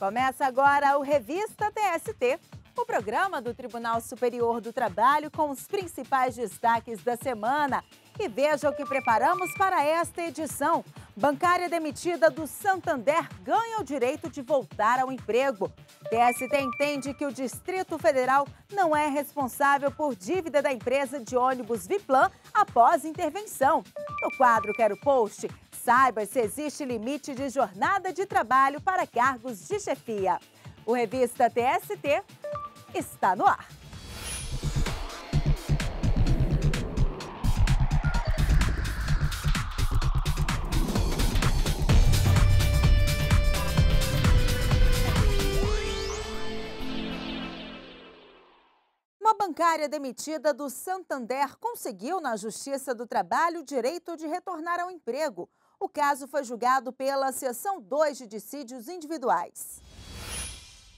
Começa agora o Revista TST, o programa do Tribunal Superior do Trabalho com os principais destaques da semana. E veja o que preparamos para esta edição. Bancária demitida do Santander ganha o direito de voltar ao emprego. TST entende que o Distrito Federal não é responsável por dívida da empresa de ônibus Viplan após intervenção. No quadro Quero Post, saiba se existe limite de jornada de trabalho para cargos de chefia. O Revista TST está no ar. Uma bancária demitida do Santander conseguiu na Justiça do Trabalho o direito de retornar ao emprego. O caso foi julgado pela Seção 2 de Dissídios Individuais.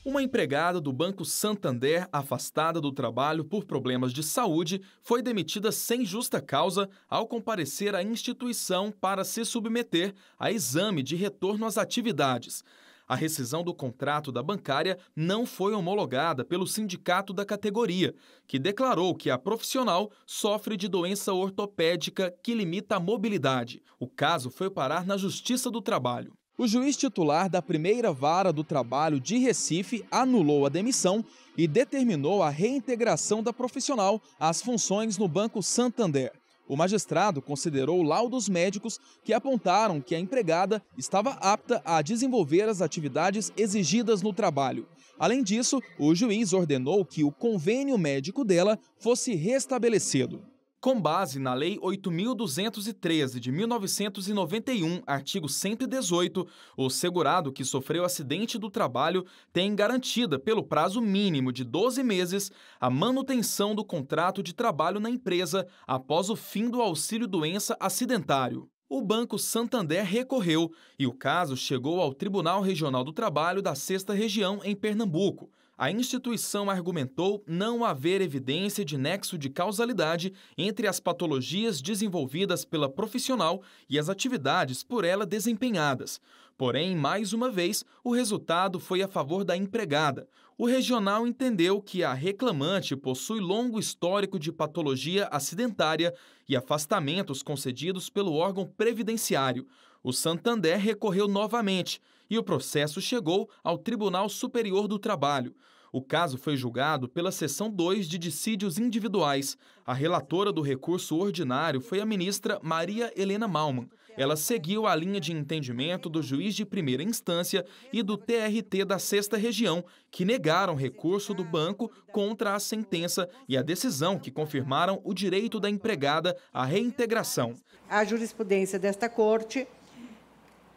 Uma empregada do Banco Santander, afastada do trabalho por problemas de saúde, foi demitida sem justa causa ao comparecer à instituição para se submeter a exame de retorno às atividades. A rescisão do contrato da bancária não foi homologada pelo sindicato da categoria, que declarou que a profissional sofre de doença ortopédica que limita a mobilidade. O caso foi parar na Justiça do Trabalho. O juiz titular da primeira vara do trabalho de Recife anulou a demissão e determinou a reintegração da profissional às funções no Banco Santander. O magistrado considerou laudos médicos que apontaram que a empregada estava apta a desenvolver as atividades exigidas no trabalho. Além disso, o juiz ordenou que o convênio médico dela fosse restabelecido. Com base na Lei 8.213 de 1991, artigo 118, o segurado que sofreu acidente do trabalho tem garantida, pelo prazo mínimo de 12 meses, a manutenção do contrato de trabalho na empresa após o fim do auxílio-doença acidentário. O Banco Santander recorreu e o caso chegou ao Tribunal Regional do Trabalho da 6ª Região, em Pernambuco. A instituição argumentou não haver evidência de nexo de causalidade entre as patologias desenvolvidas pela profissional e as atividades por ela desempenhadas. Porém, mais uma vez, o resultado foi a favor da empregada. O regional entendeu que a reclamante possui longo histórico de patologia acidentária e afastamentos concedidos pelo órgão previdenciário. O Santander recorreu novamente e o processo chegou ao Tribunal Superior do Trabalho. O caso foi julgado pela Seção 2 de Dissídios Individuais. A relatora do recurso ordinário foi a ministra Maria Helena Malman. Ela seguiu a linha de entendimento do juiz de primeira instância e do TRT da 6ª Região, que negaram recurso do banco contra a sentença e a decisão que confirmaram o direito da empregada à reintegração. A jurisprudência desta Corte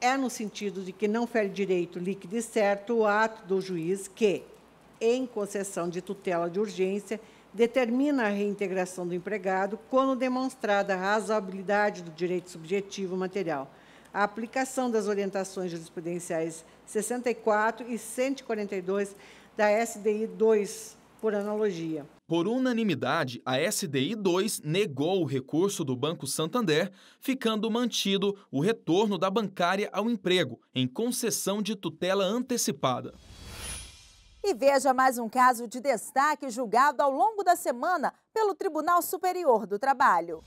é no sentido de que não fere direito líquido e certo o ato do juiz que, em concessão de tutela de urgência, determina a reintegração do empregado quando demonstrada a razoabilidade do direito subjetivo material. A aplicação das orientações jurisprudenciais 64 e 142 da SDI 2, por analogia. Por unanimidade, a SDI 2 negou o recurso do Banco Santander, ficando mantido o retorno da bancária ao emprego, em concessão de tutela antecipada. E veja mais um caso de destaque julgado ao longo da semana pelo Tribunal Superior do Trabalho.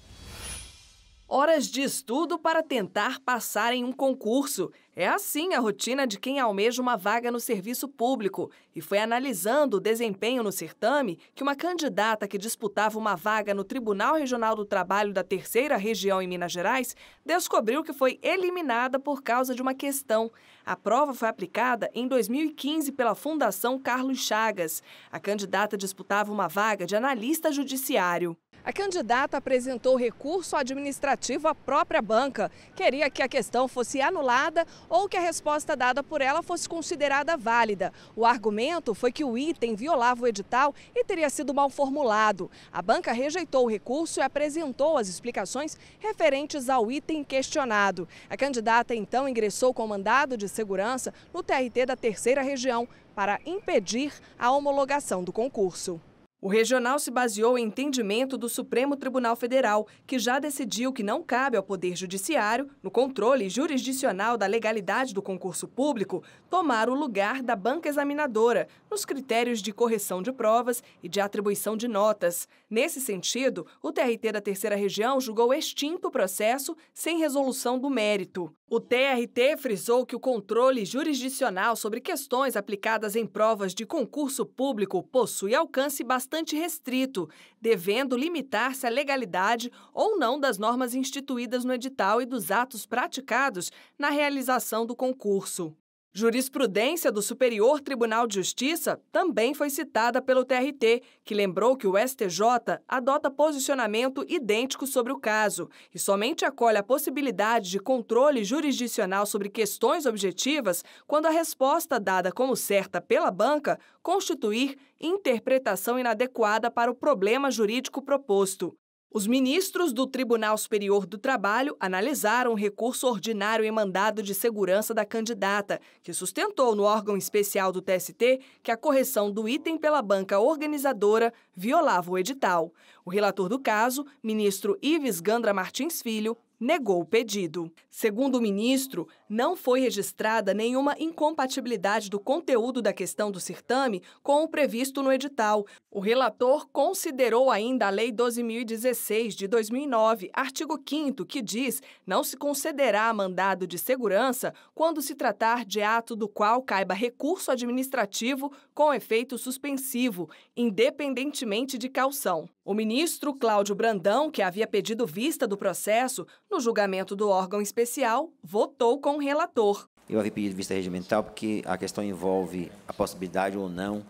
Horas de estudo para tentar passar em um concurso. É assim a rotina de quem almeja uma vaga no serviço público. E foi analisando o desempenho no certame que uma candidata que disputava uma vaga no Tribunal Regional do Trabalho da 3ª Região em Minas Gerais descobriu que foi eliminada por causa de uma questão. A prova foi aplicada em 2015 pela Fundação Carlos Chagas. A candidata disputava uma vaga de analista judiciário. A candidata apresentou recurso administrativo à própria banca. Queria que a questão fosse anulada ou que a resposta dada por ela fosse considerada válida. O argumento foi que o item violava o edital e teria sido mal formulado. A banca rejeitou o recurso e apresentou as explicações referentes ao item questionado. A candidata então ingressou com mandado de segurança no TRT da 3ª Região para impedir a homologação do concurso. O regional se baseou em entendimento do Supremo Tribunal Federal, que já decidiu que não cabe ao Poder Judiciário, no controle jurisdicional da legalidade do concurso público, tomar o lugar da banca examinadora nos critérios de correção de provas e de atribuição de notas. Nesse sentido, o TRT da Terceira Região julgou extinto o processo sem resolução do mérito. O TRT frisou que o controle jurisdicional sobre questões aplicadas em provas de concurso público possui alcance bastante restrito, devendo limitar-se à legalidade ou não das normas instituídas no edital e dos atos praticados na realização do concurso. Jurisprudência do Superior Tribunal de Justiça também foi citada pelo TRT, que lembrou que o STJ adota posicionamento idêntico sobre o caso e somente acolhe a possibilidade de controle jurisdicional sobre questões objetivas quando a resposta dada como certa pela banca constituir interpretação inadequada para o problema jurídico proposto. Os ministros do Tribunal Superior do Trabalho analisaram o recurso ordinário em mandado de segurança da candidata, que sustentou no órgão especial do TST que a correção do item pela banca organizadora violava o edital. O relator do caso, ministro Ives Gandra Martins Filho, negou o pedido. Segundo o ministro, não foi registrada nenhuma incompatibilidade do conteúdo da questão do certame com o previsto no edital. O relator considerou ainda a Lei 12.016, de 2009, artigo 5º, que diz não se concederá mandado de segurança quando se tratar de ato do qual caiba recurso administrativo com efeito suspensivo, independentemente de caução. O ministro Cláudio Brandão, que havia pedido vista do processo, no julgamento do órgão especial, votou com o relator. Eu havia pedido vista regimental porque a questão envolve a possibilidade ou não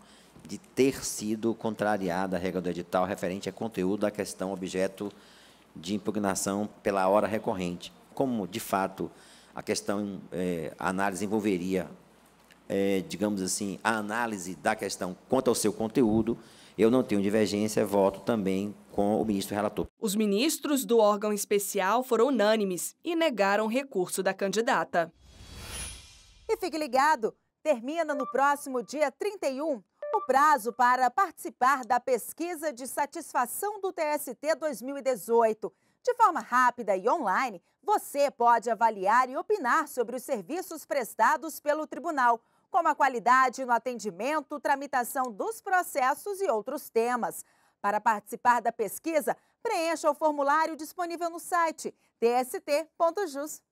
de ter sido contrariada a regra do edital referente ao conteúdo da questão objeto de impugnação pela hora recorrente. Como, de fato, a questão, a análise envolveria, digamos assim, a análise da questão quanto ao seu conteúdo, eu não tenho divergência, voto também com o ministro relator. Os ministros do órgão especial foram unânimes e negaram o recurso da candidata. E fique ligado, termina no próximo dia 31 o prazo para participar da pesquisa de satisfação do TST 2018. De forma rápida e online, você pode avaliar e opinar sobre os serviços prestados pelo tribunal, como a qualidade no atendimento, tramitação dos processos e outros temas. Para participar da pesquisa, preencha o formulário disponível no site tst.jus.br.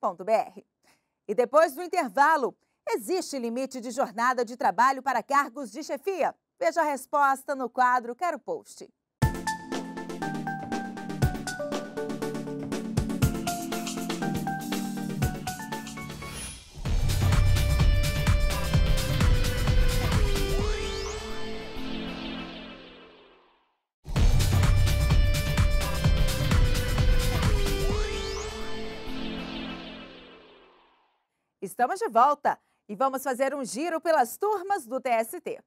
E depois do intervalo, existe limite de jornada de trabalho para cargos de chefia? Veja a resposta no quadro Quero Post. Estamos de volta e vamos fazer um giro pelas turmas do TST.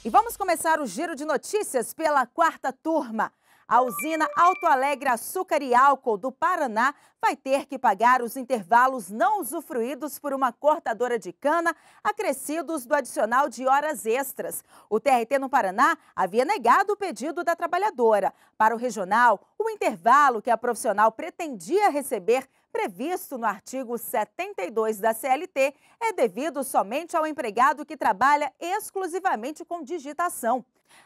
E vamos começar o giro de notícias pela quarta turma. A usina Alto Alegre Açúcar e Álcool do Paraná vai ter que pagar os intervalos não usufruídos por uma cortadora de cana acrescidos do adicional de horas extras. O TRT no Paraná havia negado o pedido da trabalhadora. Para o regional, o intervalo que a profissional pretendia receber, previsto no artigo 72 da CLT, é devido somente ao empregado que trabalha exclusivamente com digitação.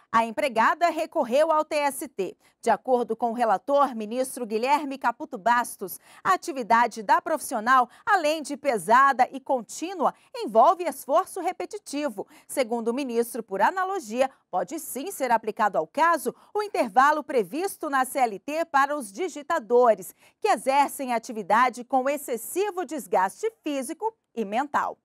A empregada recorreu ao TST. De acordo com o relator, ministro Guilherme Caputo Bastos, a atividade da profissional, além de pesada e contínua, envolve esforço repetitivo. Segundo o ministro, por analogia, pode sim ser aplicado ao caso o intervalo previsto na CLT para os digitadores, que exercem atividade com excessivo desgaste físico e mental.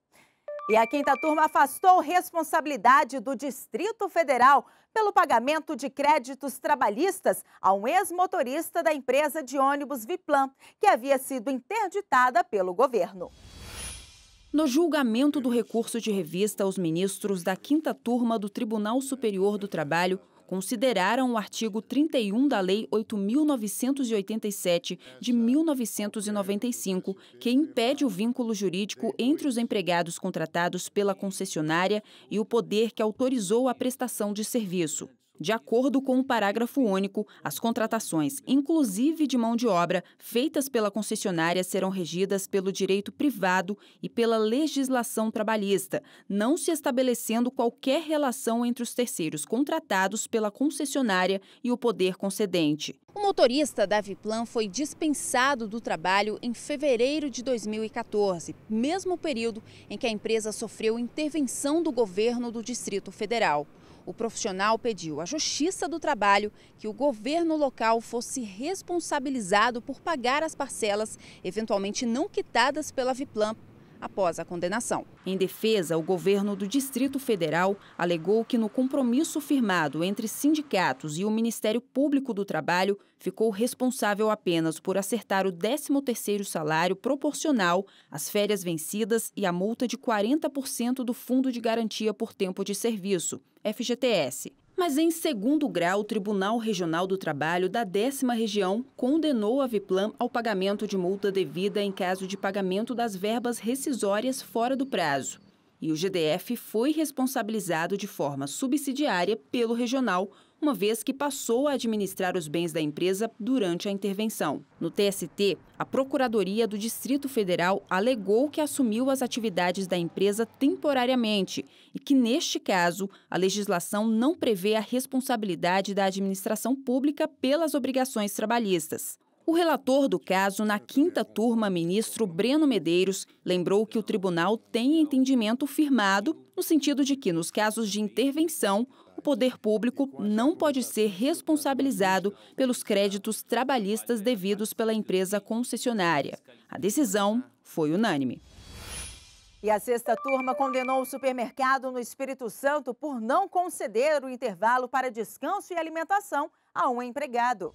E a quinta turma afastou responsabilidade do Distrito Federal pelo pagamento de créditos trabalhistas a um ex-motorista da empresa de ônibus Viplan, que havia sido interditada pelo governo. No julgamento do recurso de revista, os ministros da quinta turma do Tribunal Superior do Trabalho consideraram o artigo 31 da Lei 8.987, de 1995, que impede o vínculo jurídico entre os empregados contratados pela concessionária e o poder que autorizou a prestação de serviço. De acordo com o parágrafo único, as contratações, inclusive de mão de obra, feitas pela concessionária serão regidas pelo direito privado e pela legislação trabalhista, não se estabelecendo qualquer relação entre os terceiros contratados pela concessionária e o poder concedente. O motorista da Viplan foi dispensado do trabalho em fevereiro de 2014, mesmo período em que a empresa sofreu intervenção do governo do Distrito Federal. O profissional pediu à Justiça do Trabalho que o governo local fosse responsabilizado por pagar as parcelas eventualmente não quitadas pela Viplan após a condenação. Em defesa, o governo do Distrito Federal alegou que no compromisso firmado entre sindicatos e o Ministério Público do Trabalho ficou responsável apenas por acertar o 13º salário proporcional, as férias vencidas e a multa de 40% do Fundo de Garantia por Tempo de Serviço, FGTS. Mas em segundo grau, o Tribunal Regional do Trabalho da 10ª Região condenou a Viplan ao pagamento de multa devida em caso de pagamento das verbas rescisórias fora do prazo. E o GDF foi responsabilizado de forma subsidiária pelo regional, uma vez que passou a administrar os bens da empresa durante a intervenção. No TST, a Procuradoria do Distrito Federal alegou que assumiu as atividades da empresa temporariamente e que, neste caso, a legislação não prevê a responsabilidade da administração pública pelas obrigações trabalhistas. O relator do caso, na 5ª turma, ministro Breno Medeiros, lembrou que o tribunal tem entendimento firmado no sentido de que, nos casos de intervenção, o poder público não pode ser responsabilizado pelos créditos trabalhistas devidos pela empresa concessionária. A decisão foi unânime. E a 6ª turma condenou o supermercado no Espírito Santo por não conceder o intervalo para descanso e alimentação a um empregado.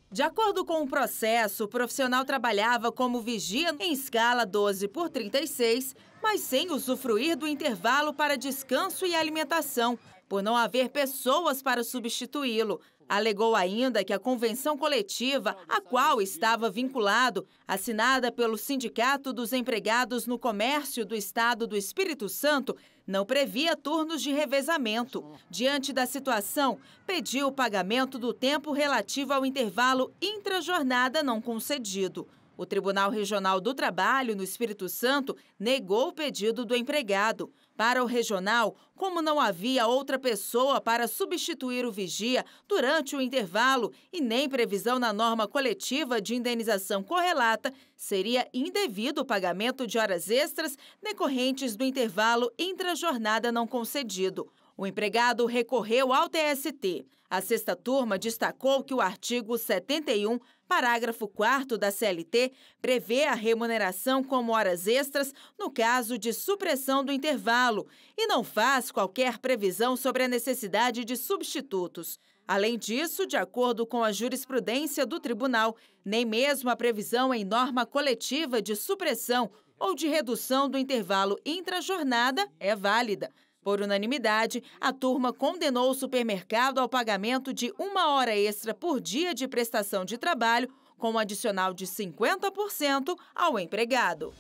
De acordo com o processo, o profissional trabalhava como vigia em escala 12/36, mas sem usufruir do intervalo para descanso e alimentação, por não haver pessoas para substituí-lo. Alegou ainda que a convenção coletiva, a qual estava vinculado, assinada pelo Sindicato dos Empregados no Comércio do Estado do Espírito Santo, não previa turnos de revezamento. Diante da situação, pediu o pagamento do tempo relativo ao intervalo intrajornada não concedido. O Tribunal Regional do Trabalho, no Espírito Santo, negou o pedido do empregado. Para o regional, como não havia outra pessoa para substituir o vigia durante o intervalo e nem previsão na norma coletiva de indenização correlata, seria indevido o pagamento de horas extras decorrentes do intervalo intrajornada não concedido. O empregado recorreu ao TST. A 6ª turma destacou que o artigo 71, parágrafo 4º da CLT, prevê a remuneração como horas extras no caso de supressão do intervalo e não faz qualquer previsão sobre a necessidade de substitutos. Além disso, de acordo com a jurisprudência do tribunal, nem mesmo a previsão em norma coletiva de supressão ou de redução do intervalo intrajornada é válida. Por unanimidade, a turma condenou o supermercado ao pagamento de 1 hora extra por dia de prestação de trabalho, com um adicional de 50% ao empregado.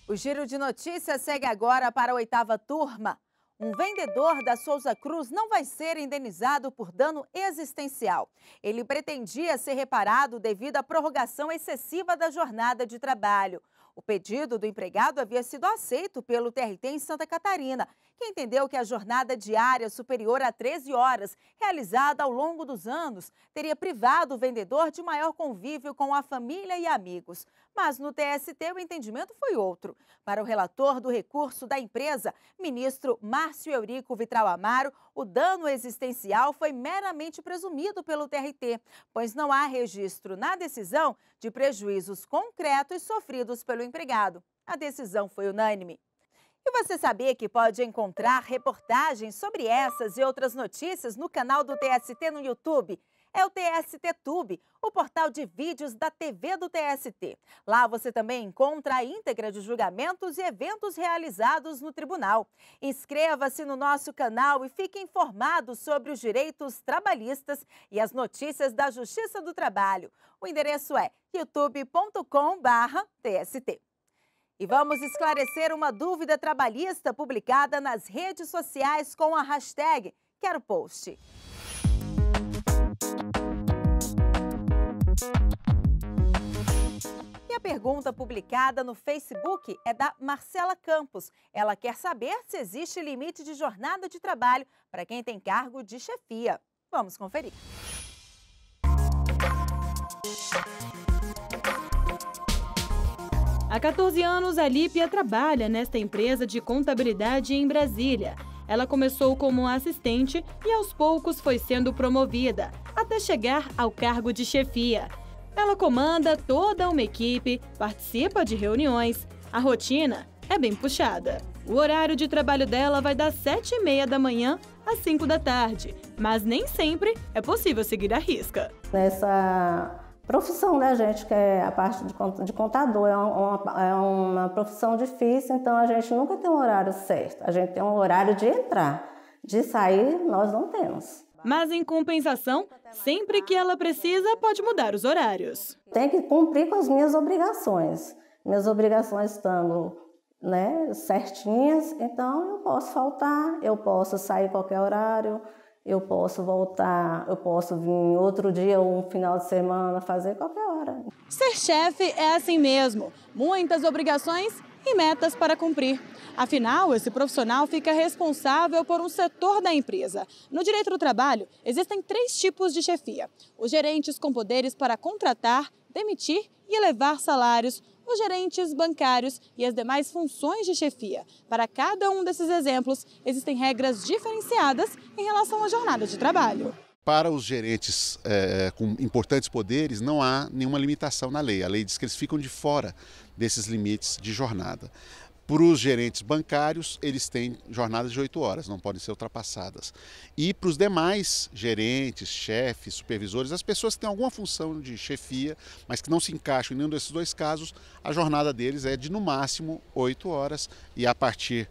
O Giro de Notícias segue agora para a 8ª turma. Um vendedor da Souza Cruz não vai ser indenizado por dano existencial. Ele pretendia ser reparado devido à prorrogação excessiva da jornada de trabalho. O pedido do empregado havia sido aceito pelo TRT em Santa Catarina, que entendeu que a jornada diária superior a 13 horas, realizada ao longo dos anos, teria privado o vendedor de maior convívio com a família e amigos. Mas no TST o entendimento foi outro. Para o relator do recurso da empresa, ministro Márcio Eurico Vitral Amaro, o dano existencial foi meramente presumido pelo TRT, pois não há registro na decisão de prejuízos concretos sofridos pelo empregado. A decisão foi unânime. E você sabia que pode encontrar reportagens sobre essas e outras notícias no canal do TST no YouTube? é o TST Tube, o portal de vídeos da TV do TST. Lá você também encontra a íntegra de julgamentos e eventos realizados no tribunal. Inscreva-se no nosso canal e fique informado sobre os direitos trabalhistas e as notícias da Justiça do Trabalho. O endereço é youtube.com/TST. E vamos esclarecer uma dúvida trabalhista publicada nas redes sociais com a hashtag #QueroPost. E a pergunta publicada no Facebook é da Marcela Campos. Ela quer saber se existe limite de jornada de trabalho para quem tem cargo de chefia. Vamos conferir. Há 14 anos, a Lípia trabalha nesta empresa de contabilidade em Brasília. Ela começou como assistente e aos poucos foi sendo promovida, até chegar ao cargo de chefia. Ela comanda toda uma equipe, participa de reuniões. A rotina é bem puxada. O horário de trabalho dela vai das 7h30 da manhã às 5 da tarde, mas nem sempre é possível seguir à risca. Nessa profissão, né, gente, que é a parte de contador, é uma profissão difícil, então a gente nunca tem um horário certo. A gente tem um horário de entrar, de sair nós não temos. Mas, em compensação, sempre que ela precisa, pode mudar os horários. Tem que cumprir com as minhas obrigações. Minhas obrigações estando, né, certinhas, então eu posso faltar, eu posso sair qualquer horário, eu posso voltar, eu posso vir outro dia ou um final de semana, fazer qualquer hora. Ser chefe é assim mesmo, muitas obrigações e metas para cumprir. Afinal, esse profissional fica responsável por um setor da empresa. No direito do trabalho, existem 3 tipos de chefia. Os gerentes com poderes para contratar, demitir e elevar salários, os gerentes bancários e as demais funções de chefia. Para cada um desses exemplos, existem regras diferenciadas em relação à jornada de trabalho. Para os gerentes com importantes poderes, não há nenhuma limitação na lei. A lei diz que eles ficam de fora desses limites de jornada. Para os gerentes bancários, eles têm jornadas de 8 horas, não podem ser ultrapassadas. E para os demais gerentes, chefes, supervisores, as pessoas que têm alguma função de chefia, mas que não se encaixam em nenhum desses 2 casos, a jornada deles é de no máximo 8 horas e a partir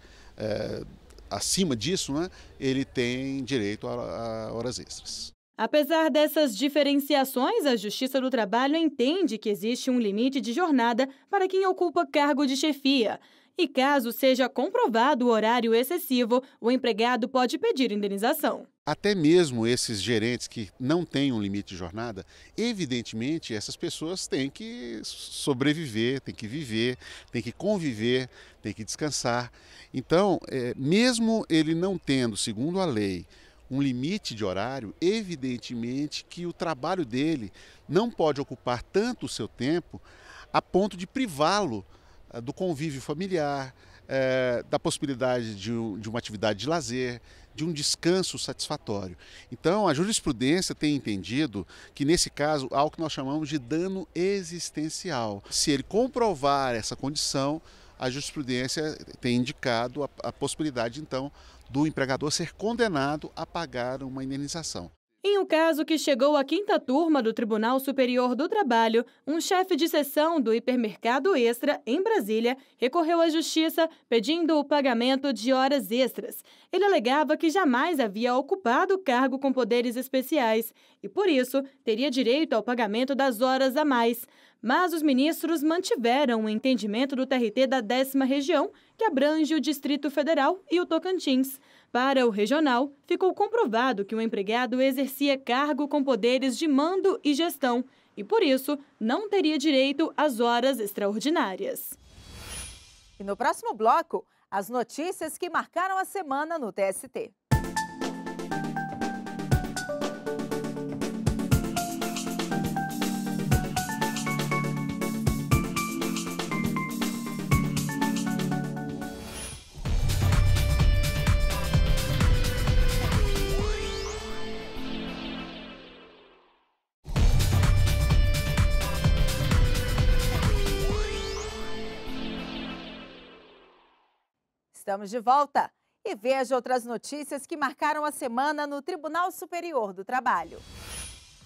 acima disso, né, ele tem direito a horas extras. Apesar dessas diferenciações, a Justiça do Trabalho entende que existe um limite de jornada para quem ocupa cargo de chefia. E caso seja comprovado o horário excessivo, o empregado pode pedir indenização. Até mesmo esses gerentes que não têm um limite de jornada, evidentemente essas pessoas têm que sobreviver, têm que viver, têm que conviver, têm que descansar. Então, mesmo ele não tendo, segundo a lei, um limite de horário, evidentemente que o trabalho dele não pode ocupar tanto o seu tempo a ponto de privá-lo do convívio familiar, da possibilidade de uma atividade de lazer, de um descanso satisfatório. Então, a jurisprudência tem entendido que, nesse caso, há o que nós chamamos de dano existencial. Se ele comprovar essa condição, a jurisprudência tem indicado a possibilidade, então, do empregador ser condenado a pagar uma indenização. Em um caso que chegou à 5ª turma do Tribunal Superior do Trabalho, um chefe de seção do Hipermercado Extra, em Brasília, recorreu à Justiça pedindo o pagamento de horas extras. Ele alegava que jamais havia ocupado cargo com poderes especiais e, por isso, teria direito ao pagamento das horas a mais. Mas os ministros mantiveram o entendimento do TRT da 10ª Região, que abrange o Distrito Federal e o Tocantins. Para o regional, ficou comprovado que o empregado exercia cargo com poderes de mando e gestão e, por isso, não teria direito às horas extraordinárias. E no próximo bloco, as notícias que marcaram a semana no TST. Estamos de volta e veja outras notícias que marcaram a semana no Tribunal Superior do Trabalho.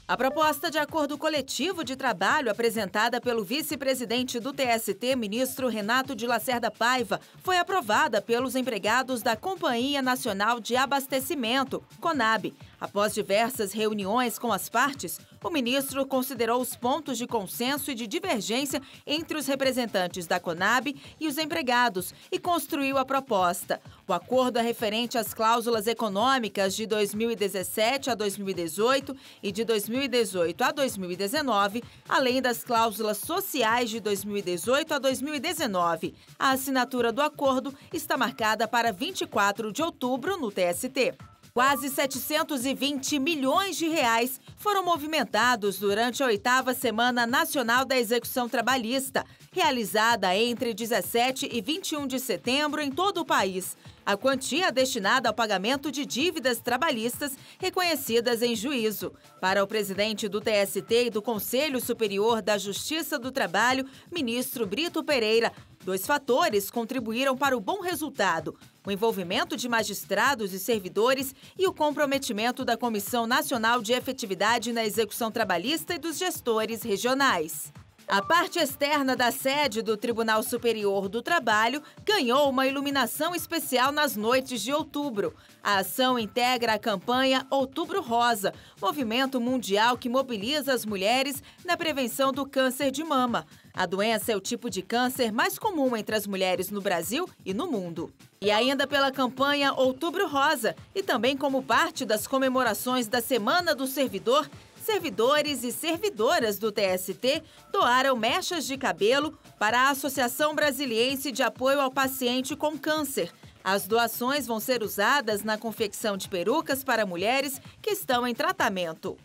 A proposta de acordo coletivo de trabalho apresentada pelo vice-presidente do TST, ministro Renato de Lacerda Paiva, foi aprovada pelos empregados da Companhia Nacional de Abastecimento, CONAB. Após diversas reuniões com as partes, o ministro considerou os pontos de consenso e de divergência entre os representantes da CONAB e os empregados e construiu a proposta. O acordo é referente às cláusulas econômicas de 2017 a 2018 e de 2018 a 2019, além das cláusulas sociais de 2018 a 2019. A assinatura do acordo está marcada para 24 de outubro no TST. Quase 720 milhões de reais foram movimentados durante a 8ª Semana Nacional da Execução Trabalhista, realizada entre 17 e 21 de setembro em todo o país. A quantia é destinada ao pagamento de dívidas trabalhistas reconhecidas em juízo. Para o presidente do TST e do Conselho Superior da Justiça do Trabalho, ministro Brito Pereira, 2 fatores contribuíram para o bom resultado: o envolvimento de magistrados e servidores e o comprometimento da Comissão Nacional de Efetividade na Execução Trabalhista e dos gestores regionais. A parte externa da sede do Tribunal Superior do Trabalho ganhou uma iluminação especial nas noites de outubro. A ação integra a campanha Outubro Rosa, movimento mundial que mobiliza as mulheres na prevenção do câncer de mama. A doença é o tipo de câncer mais comum entre as mulheres no Brasil e no mundo. E ainda pela campanha Outubro Rosa e também como parte das comemorações da Semana do Servidor, servidores e servidoras do TST doaram mechas de cabelo para a Associação Brasiliense de Apoio ao Paciente com Câncer. As doações vão ser usadas na confecção de perucas para mulheres que estão em tratamento.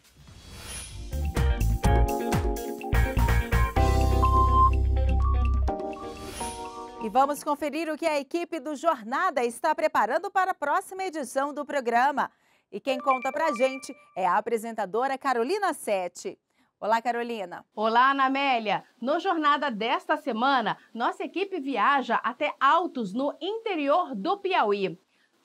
E vamos conferir o que a equipe do Jornada está preparando para a próxima edição do programa. E quem conta pra gente é a apresentadora Carolina Sete. Olá, Carolina. Olá, Ana Amélia. No Jornada desta semana, nossa equipe viaja até Altos, no interior do Piauí.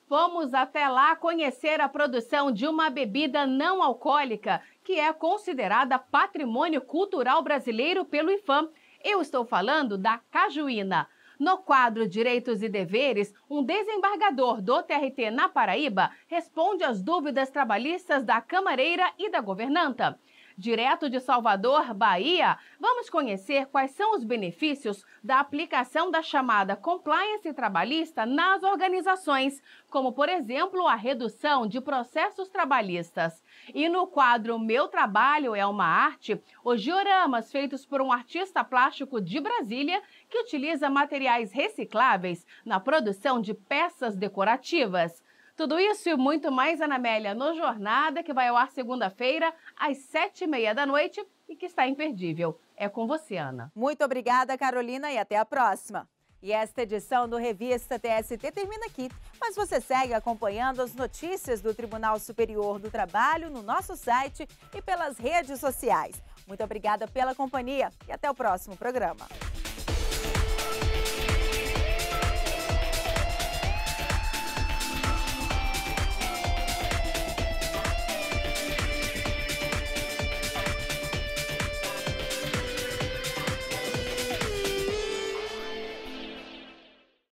Fomos até lá conhecer a produção de uma bebida não alcoólica que é considerada patrimônio cultural brasileiro pelo IPHAM. Eu estou falando da cajuína. No quadro Direitos e Deveres, um desembargador do TRT na Paraíba responde às dúvidas trabalhistas da camareira e da governanta. Direto de Salvador, Bahia, vamos conhecer quais são os benefícios da aplicação da chamada compliance trabalhista nas organizações, como, por exemplo, a redução de processos trabalhistas. E no quadro Meu Trabalho é uma Arte, os dioramas feitos por um artista plástico de Brasília que utiliza materiais recicláveis na produção de peças decorativas. Tudo isso e muito mais, Ana Amélia, no Jornada, que vai ao ar segunda-feira, às 7h30 da noite e que está imperdível. É com você, Ana. Muito obrigada, Carolina, e até a próxima. E esta edição do Revista TST termina aqui, mas você segue acompanhando as notícias do Tribunal Superior do Trabalho no nosso site e pelas redes sociais. Muito obrigada pela companhia e até o próximo programa.